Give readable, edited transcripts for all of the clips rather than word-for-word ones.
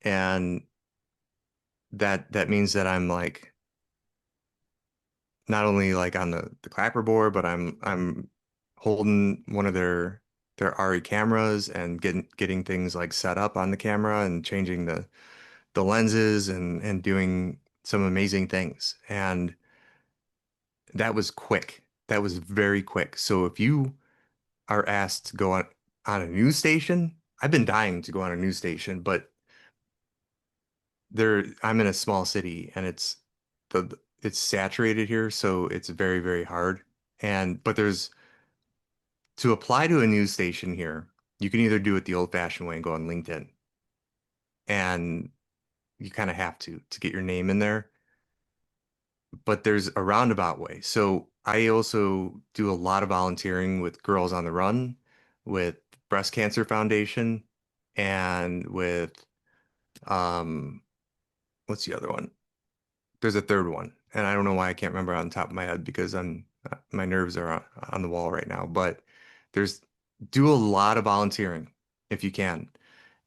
And that means that I'm like not only like on the clapper board, but I'm holding one of their RE cameras and getting things like set up on the camera and changing the lenses and doing some amazing things. And that was quick. That was very quick. So if you are asked to go on a news station, I've been dying to go on a news station, but I'm in a small city and it's saturated here, so it's very, very hard. And but there's to apply to a news station here, you can either do it the old-fashioned way and go on LinkedIn, and you kind of have to get your name in there. But there's a roundabout way. So I also do a lot of volunteering with Girls on the Run, with Breast Cancer Foundation, and with um what's the other one? There's a third one, and I don't know why I can't remember on the top of my head because my nerves are on the wall right now. But there's do a lot of volunteering if you can.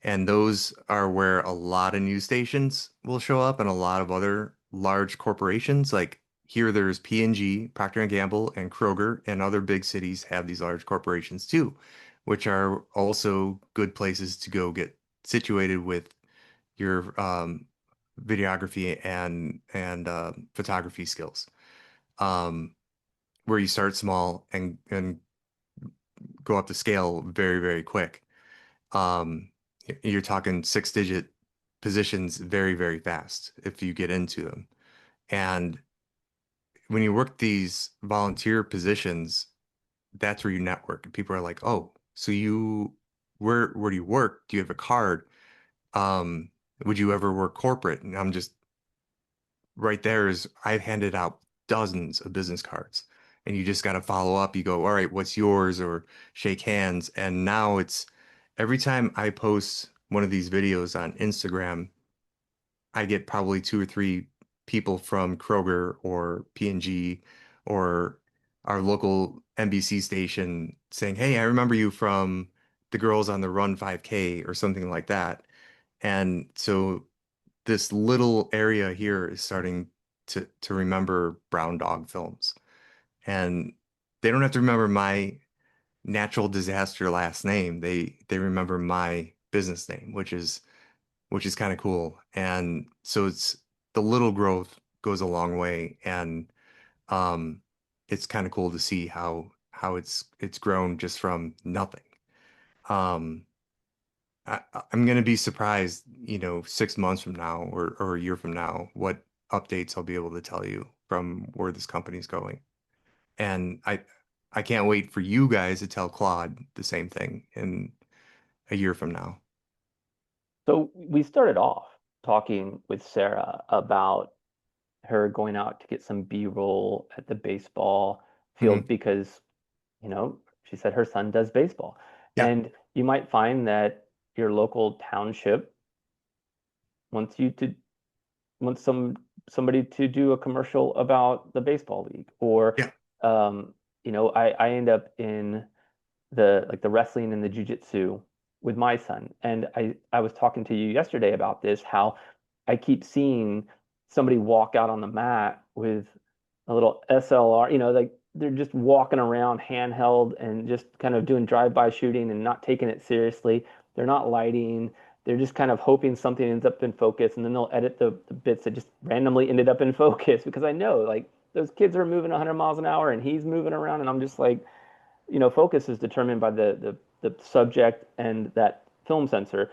And those are where a lot of news stations will show up and a lot of other large corporations. Like here, there's P&G, Procter and Gamble, and Kroger, and other big cities have these large corporations too, which are also good places to go get situated with your videography and photography skills. Um, where you start small and go up the scale very, very quick. Um, you're talking six-digit positions very, very fast if you get into them. And when you work these volunteer positions, that's where you network. And people are like, "Oh, so where do you work? Do you have a card? Um, would you ever work corporate?" And I'm just right there is I've handed out dozens of business cards. And you just got to follow up. You go, all right, what's yours? Or shake hands. And now it's every time I post one of these videos on Instagram, I get probably two or three people from Kroger or P&G or our local NBC station saying, hey, I remember you from the Girls on the Run 5K or something like that. And so this little area here is starting to remember brown dog films. And they don't have to remember my natural disaster last name. They remember my business name, which is kind of cool. And so it's the little growth goes a long way. And um it's kind of cool to see how it's grown just from nothing. Um I'm going to be surprised, 6 months from now or a year from now, what updates I'll be able to tell you from where this company's going. And I can't wait for you guys to tell Claude the same thing in a year from now. So we started off talking with Sarah about her going out to get some B-roll at the baseball field Hmm. because, she said her son does baseball. Yeah, And you might find that your local township wants you to wants somebody to do a commercial about the baseball league. Or yeah, um, I end up in the wrestling and the jujitsu with my son. And I was talking to you yesterday about this, how I keep seeing somebody walk out on the mat with a little SLR, like they're just walking around handheld and just kind of doing drive-by shooting and not taking it seriously. They're not lighting. They're just kind of hoping something ends up in focus, and then they'll edit the bits that just randomly ended up in focus because I know like those kids are moving 100 miles an hour and he's moving around, and I'm just like, focus is determined by the subject and that film sensor.